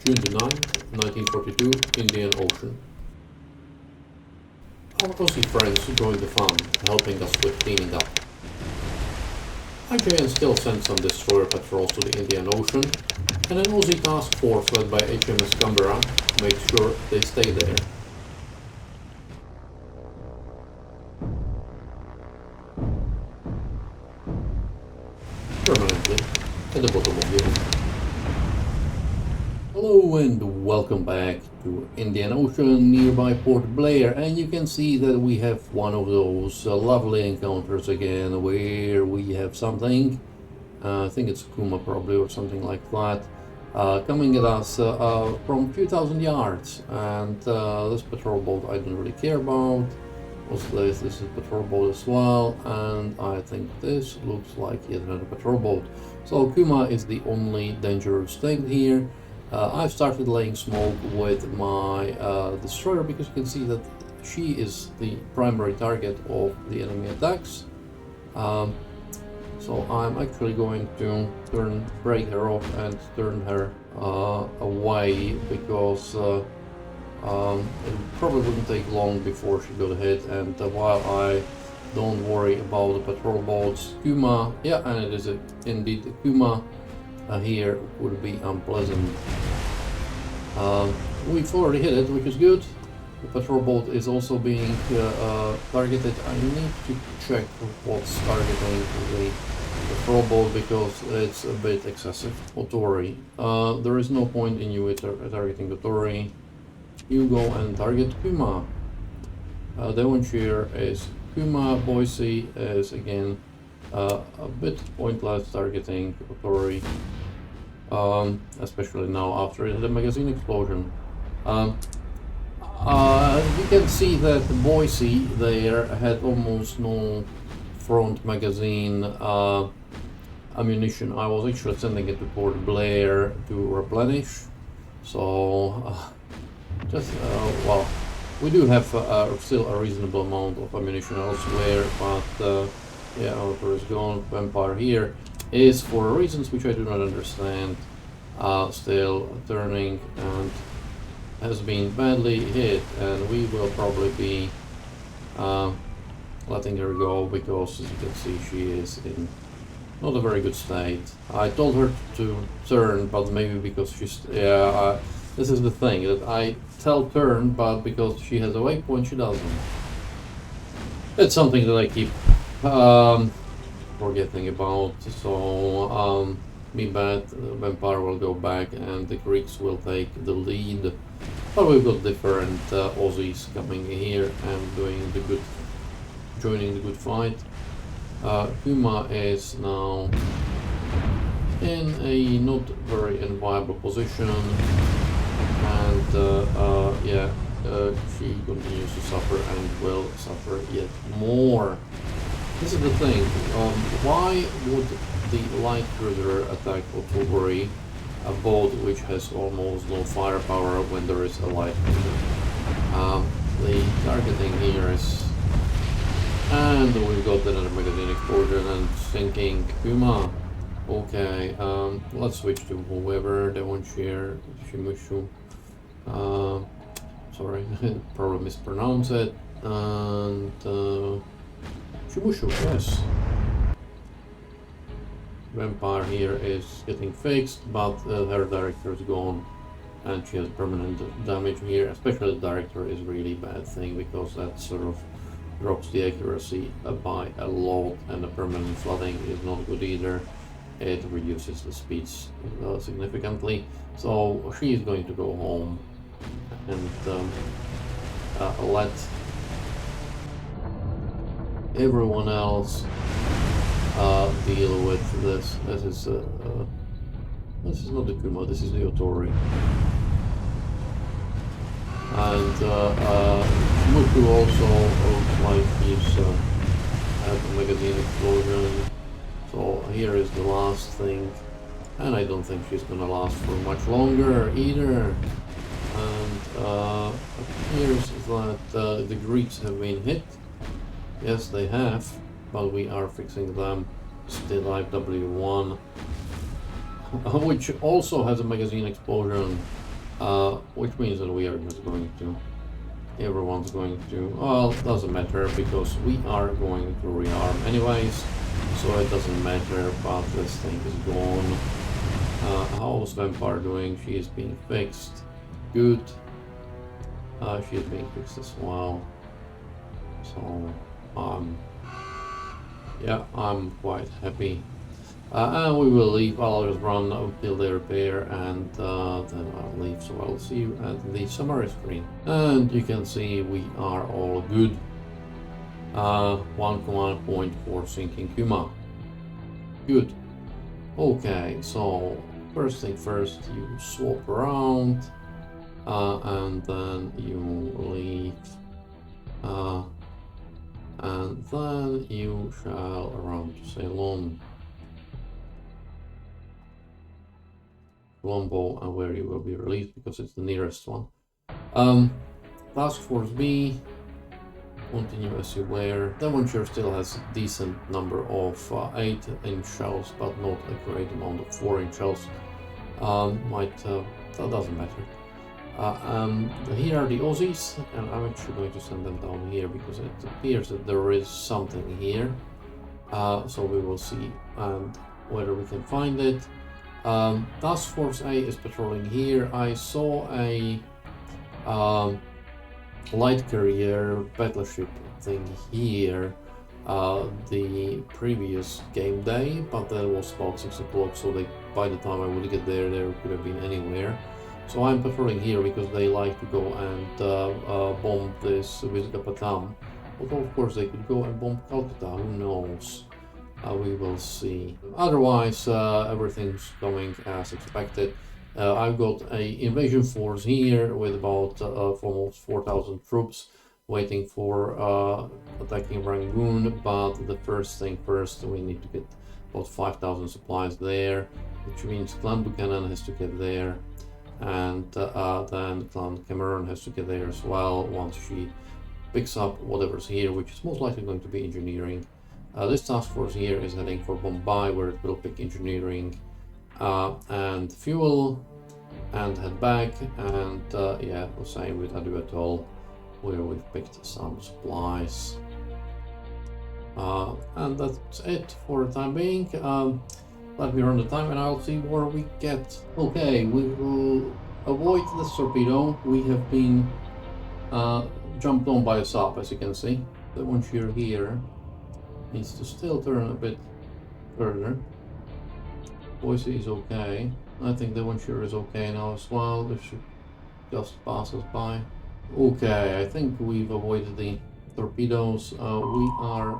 June the 9th, 1942, Indian Ocean. Our Aussie friends joined the fun, helping us with cleaning up. IJN still sent some destroyer patrols to the Indian Ocean, and an Aussie task force led by HMS Canberra made sure they stay there. Permanently at the bottom of the ocean. Hello and welcome back to Indian Ocean nearby Port Blair, and you can see that we have one of those lovely encounters again where we have something, I think it's Kuma probably or something like that, coming at us from a few thousand yards, and this patrol boat I don't really care about. What's this? This is a patrol boat as well, and I think this looks like yet another patrol boat. So Kuma is the only dangerous thing here. I've started laying smoke with my destroyer because you can see that she is the primary target of the enemy attacks. So I'm actually going to break her off and turn her away because it probably wouldn't take long before she got hit, and while I don't worry about the patrol boats, Kuma, yeah, and it is indeed Kuma here would be unpleasant. We've already hit it, which is good. The patrol boat is also being targeted. I need to check what's targeting the patrol boat because it's a bit excessive. Otori. There is no point in you targeting Otori. You go and target Kuma. Devonshire is Kuma. Boise is again a bit pointless targeting Otori, especially now after the magazine explosion. You can see that Boise there had almost no front magazine ammunition. I was actually sending it to Port Blair to replenish, so well, we do have still a reasonable amount of ammunition elsewhere, but yeah, Albacores is gone. Vampire here is, for reasons which I do not understand, still turning and has been badly hit, and we will probably be letting her go because, as you can see, she is in not a very good state. I told her to turn, but maybe because she's this is the thing, that I tell turn, but because she has a waypoint, she doesn't. It's something that I keep forgetting about, so me bad, Vampire will go back and the Greeks will take the lead. But we've got different Aussies coming here and joining the good fight. Kuma is now in a not very enviable position, and she continues to suffer and will suffer yet more. This is the thing, why would the light cruiser attack Otori, a boat which has almost no firepower when there is a light cruiser? The targeting here is, and we've got another magazine explosion and sinking Kuma. Okay, let's switch to whoever they want share. Shimushu. Sorry, probably mispronounce it. And Shimushu, yes. Vampire here is getting fixed, but her director is gone, and she has permanent damage here. Especially the director is really bad thing because that sort of drops the accuracy by a lot, and the permanent flooding is not good either. It reduces the speeds significantly, so she is going to go home and let everyone else deal with this. This is not the Kuma, this is the Otori. And Muku also looks like he's had a magazine explosion. So here is the last thing, and I don't think she's gonna last for much longer either. And appears that the Greeks have been hit. Yes, they have, but we are fixing them. Still IW1, which also has a magazine explosion. which means that we are just going to, everyone's going to, well, it doesn't matter because we are going to rearm anyways, so it doesn't matter, but this thing is gone. How's Vampire doing? She is being fixed. Good. She is being fixed as well. So, yeah, I'm quite happy. And we will leave. I'll just run until they repair, and then I'll leave. So I'll see you at the summary screen. And you can see we are all good. 1 command point for syncing Kuma. Good. Okay, so first thing first, you swap around, and then you leave, and then you shall run to Ceylon. Colombo, and where you will be released because it's the nearest one. Task Force B, continue as you were. Devonshire still has a decent number of 8-inch shells, but not a great amount of 4-inch shells. That doesn't matter. Here are the Aussies, and I'm actually going to send them down here because it appears that there is something here. So we will see and whether we can find it. Task Force A is patrolling here. I saw a light carrier battleship thing here the previous game day, but that was about 6 o'clock, so by the time I would get there, there could have been anywhere. So I'm patrolling here because they like to go and bomb this Vizagapatam. Although of course they could go and bomb Calcutta, who knows? We will see. Otherwise, everything's going as expected. I've got a invasion force here with about almost 4,000 troops waiting for attacking Rangoon, but the first thing first, we need to get about 5,000 supplies there, which means Clan Buchanan has to get there, and then Clan Cameron has to get there as well once she picks up whatever's here, which is most likely going to be engineering. This task force here is heading for Bombay, where it will pick engineering and fuel and head back, and yeah, the same with Adu Atoll, where we've picked some supplies. And that's it for the time being. Let me run the time and I'll see where we get. Okay, we will avoid this torpedo. We have been jumped on by a sub, as you can see. The one here needs to still turn a bit further. Boise is okay. I think the one is okay now as well. This should just pass us by. Okay, I think we've avoided the torpedoes. We are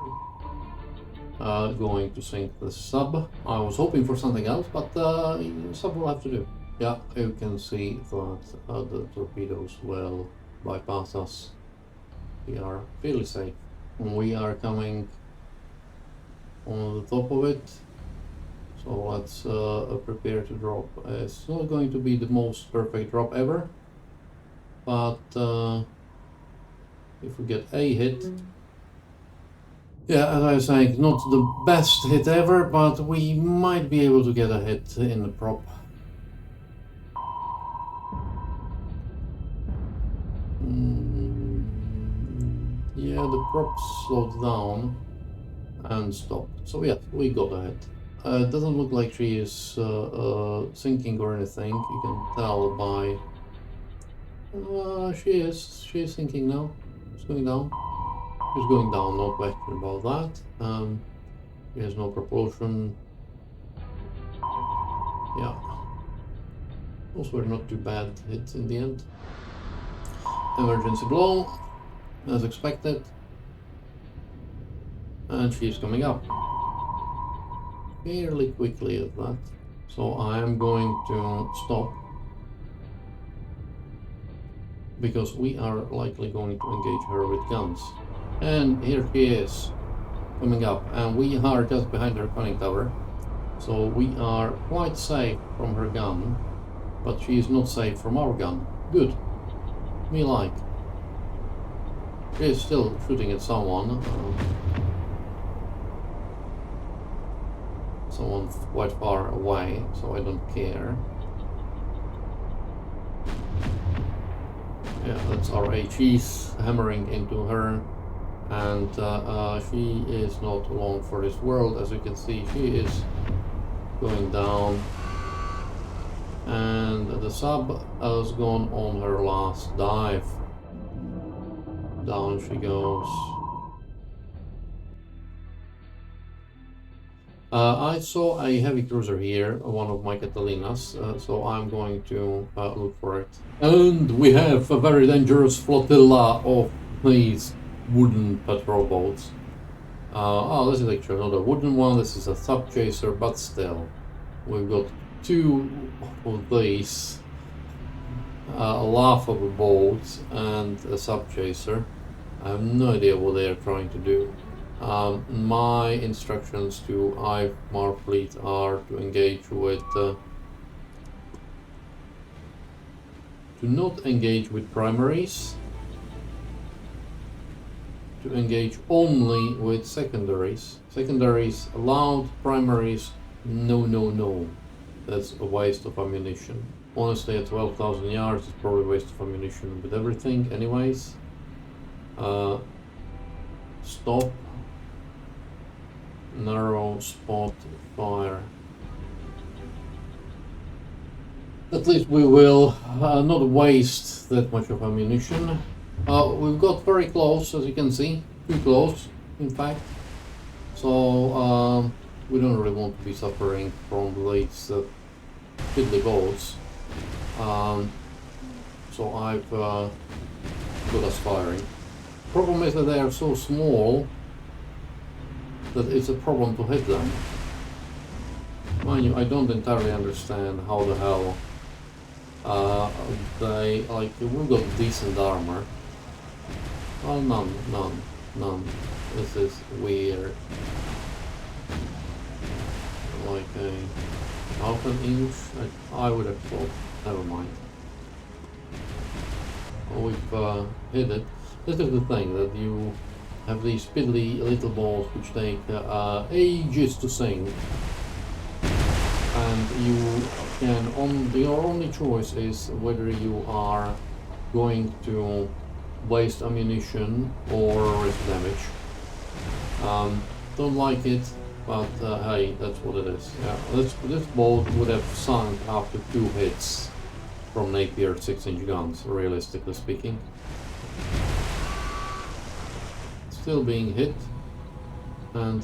going to sink the sub. I was hoping for something else, but the sub will have to do. Yeah, you can see that the torpedoes will bypass us. We are fairly safe. We are coming on the top of it, so let's prepare to drop. It's not going to be the most perfect drop ever, but if we get a hit, yeah, as I was saying, not the best hit ever, but we might be able to get a hit in the prop. Yeah, the prop slowed down and stopped. So yeah, we got a hit. It doesn't look like she is sinking or anything. You can tell by... she is sinking now. It's going down. It's going down, no question about that. She has no propulsion. Yeah. Those were not too bad hits in the end. Emergency blow, as expected. And she's coming up fairly quickly at that. So I am going to stop, because we are likely going to engage her with guns. And here she is, coming up, and we are just behind her conning tower. So we are quite safe from her gun, but she is not safe from our gun. Good. Me like. She is still shooting at someone. Someone quite far away, so I don't care. Yeah, that's our HEs hammering into her, and she is not long for this world. As you can see, she is going down, and the sub has gone on her last dive. Down she goes. I saw a heavy cruiser here, one of my Catalinas, so I'm going to look for it. And we have a very dangerous flotilla of these wooden patrol boats. Oh, this is actually not a wooden one, this is a sub chaser, but still. We've got two of these laughable boats and a sub chaser. I have no idea what they are trying to do. My instructions to IMAR fleet are to engage with to not engage with primaries, to engage only with secondaries. Secondaries allowed, primaries no. That's a waste of ammunition. Honestly, at 12,000 yards it's probably a waste of ammunition with everything anyways. Stop. Narrow spot fire. At least we will not waste that much of ammunition. We've got very close, as you can see, too close, in fact. So we don't really want to be suffering from these fiddly boats. So I've got us firing. Problem is that they are so small that it's a problem to hit them. Mind you, I don't entirely understand how the hell they, like, we've got decent armor. Well, none. This is weird. Like a half an inch, I would have thought. Never mind. We've hit it. This is the thing, that you have these piddly little balls which take ages to sink, and you can your only choice is whether you are going to waste ammunition or risk damage. Don't like it, but hey, that's what it is. Yeah, this boat would have sunk after 2 hits from Napier 6-inch guns, realistically speaking. Still being hit, and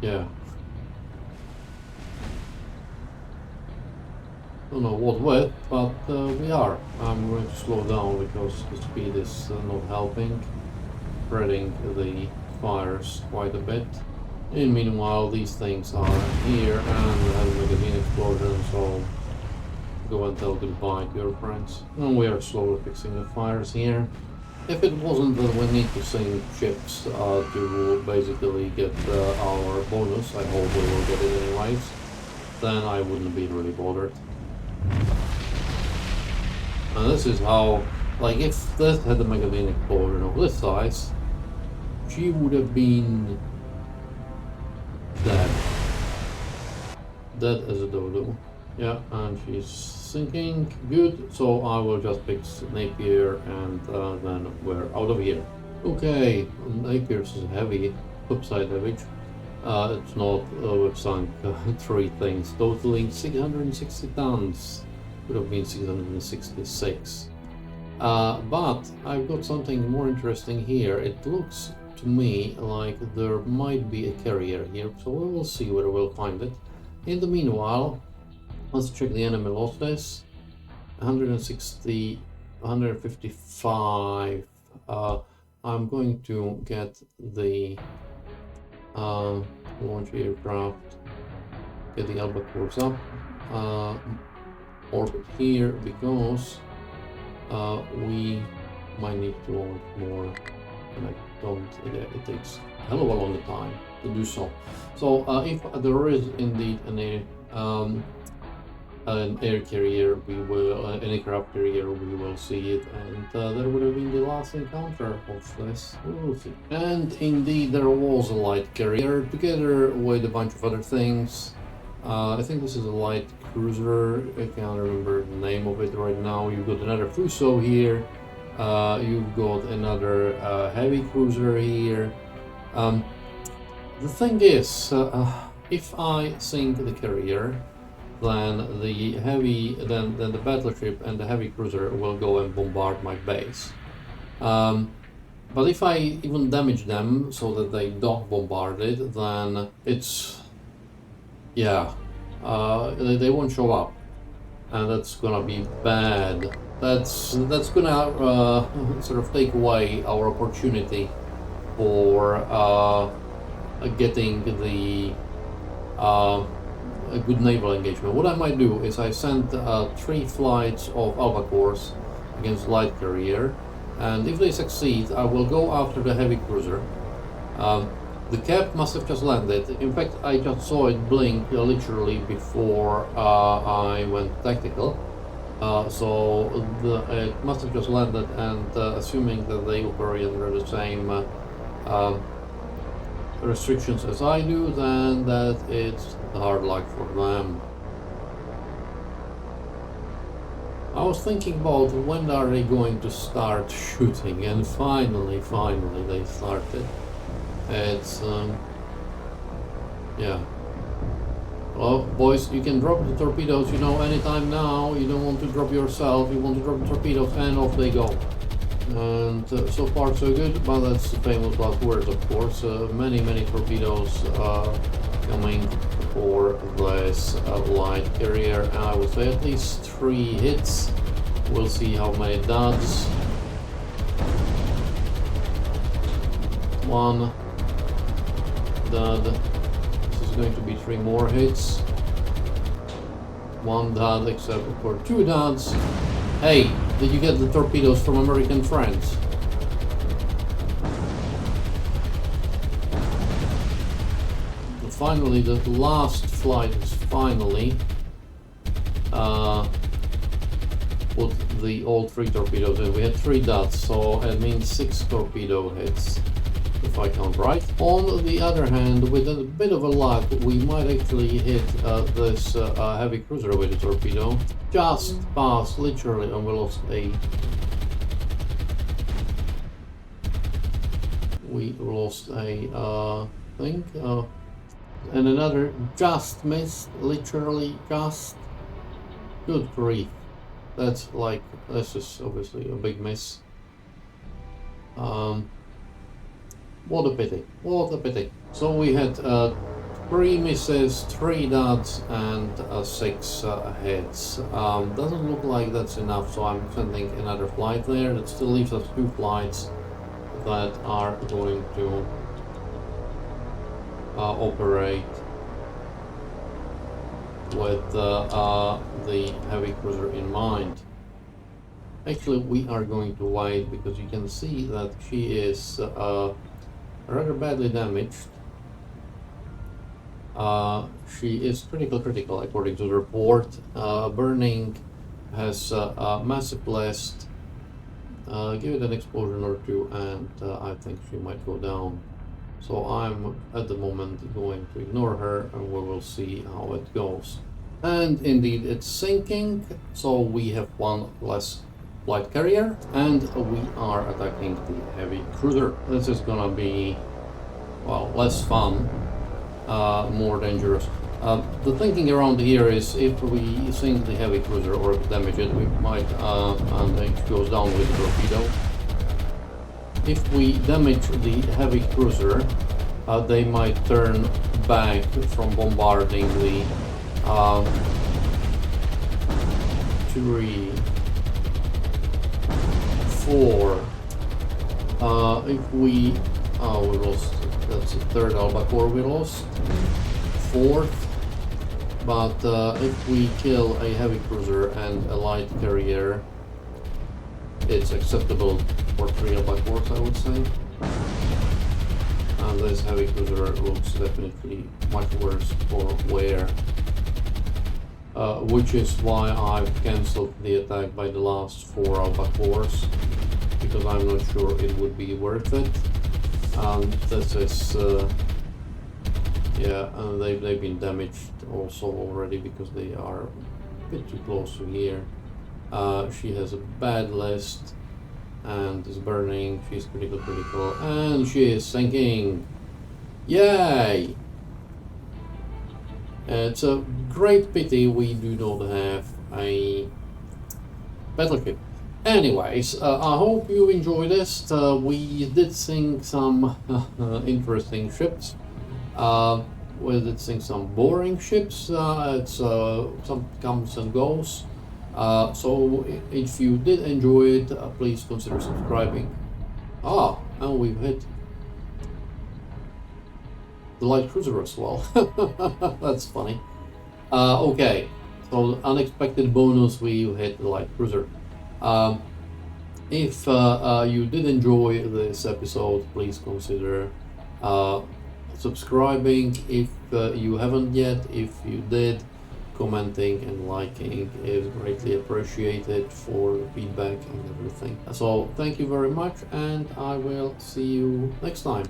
yeah, don't know what with, but we are. I'm going to slow down because the speed is not helping, spreading the fires quite a bit. And meanwhile, these things are here and having a magazine explosion, so go and tell goodbye to your friends. And we are slowly fixing the fires here. If it wasn't that we need to sink ships to basically get our bonus, I hope we will get it anyways, then I wouldn't be really bothered. And this is how, like, if this had a magazine explosion of this size, she would have been dead. Dead as a dodo. Yeah, and she's sinking. Good, so I will just fix Napier and then we're out of here. Okay, Napier's is heavy, upside damage. It's not, we've sunk 3 things, totaling 660 tons. Could have been 666. But I've got something more interesting here. It looks to me like there might be a carrier here, so we will see whether we'll find it. In the meanwhile, let's check the enemy losses. 160, 155. I'm going to get the launch aircraft, get the Albacores up, orbit here, because we might need to launch more, and I don't, it takes a hell of a long time to do so. So if there is indeed an air carrier, we will, an aircraft carrier, we will see it, and that would have been the last encounter of this. We will see. And indeed, there was a light carrier together with a bunch of other things. I think this is a light cruiser. I can't remember the name of it right now. You've got another Fuso here. You've got another heavy cruiser here. The thing is, if I sink the carrier, then the battleship and the heavy cruiser will go and bombard my base. But if I even damage them so that they don't bombard it, then it's, yeah, they won't show up, and that's gonna be bad. That's gonna sort of take away our opportunity for getting the a good naval engagement. What I might do is I send 3 flights of Albacores against light carrier, and if they succeed, I will go after the heavy cruiser. The cap must have just landed. In fact, I just saw it blink literally before I went tactical. So it must have just landed, and assuming that they operate under the same restrictions as I do, then that it's hard luck for them. I was thinking about when are they going to start shooting, and finally they started. It's yeah. Well, boys, you can drop the torpedoes, you know, anytime now. You don't want to drop yourself, you want to drop the torpedoes, and off they go. And so far so good, but that's the famous last words, of course. Many torpedoes coming for this light carrier, and I would say at least 3 hits. We'll see how many duds. 1 dud. This is going to be 3 more hits. 1 dud, except for 2 duds. Hey, did you get the torpedoes from American friends? And finally, the last flight is finally put the all 3 torpedoes in. We had 3 dots, so it means 6 torpedo hits, if I count right. On the other hand, with a bit of a luck, we might actually hit this heavy cruiser with a torpedo. Just passed, literally, and we lost a... thing. And another just missed, literally just. Good grief. That's like, this is obviously a big miss. What a pity, what a pity. So we had 3 misses, 3 duds, and 6 hits. Doesn't look like that's enough, so I'm sending another flight there. That still leaves us 2 flights that are going to operate with the heavy cruiser in mind. Actually, we are going to wait, because you can see that she is rather badly damaged. She is critical according to the report. Burning has massive blast. Give it an explosion or 2, and I think she might go down. So I'm at the moment going to ignore her, and we will see how it goes. And indeed it's sinking, so we have 1 less light carrier, and we are attacking the heavy cruiser. This is gonna be, well, less fun, more dangerous. The thinking around here is, if we sink the heavy cruiser or damage it, we might, and it goes down with the torpedo. If we damage the heavy cruiser, they might turn back from bombarding the 3, 4. If we lost, that's the 3rd Albacore we lost, 4th. But if we kill a heavy cruiser and a light carrier, it's acceptable for 3 Albacores, I would say. And this heavy cruiser looks definitely much worse for wear. Which is why I've cancelled the attack by the last 4 Albacores, because I'm not sure it would be worth it. And this is Yeah, and they've been damaged also already because they are a bit too close to here. She has a bad list and is burning. She's critical, and she is sinking. Yay! It's a great pity we do not have a battleship. Anyways, I hope you enjoyed this. We did sink some interesting ships. We did sink some boring ships. It's some comes and goes. So if you did enjoy it, please consider subscribing. And we've hit the light cruiser as well. That's funny. Okay, so unexpected bonus, we hit the light cruiser. If you did enjoy this episode, please consider subscribing if you haven't yet. If you did, commenting and liking is greatly appreciated for feedback and everything. So thank you very much, and I will see you next time.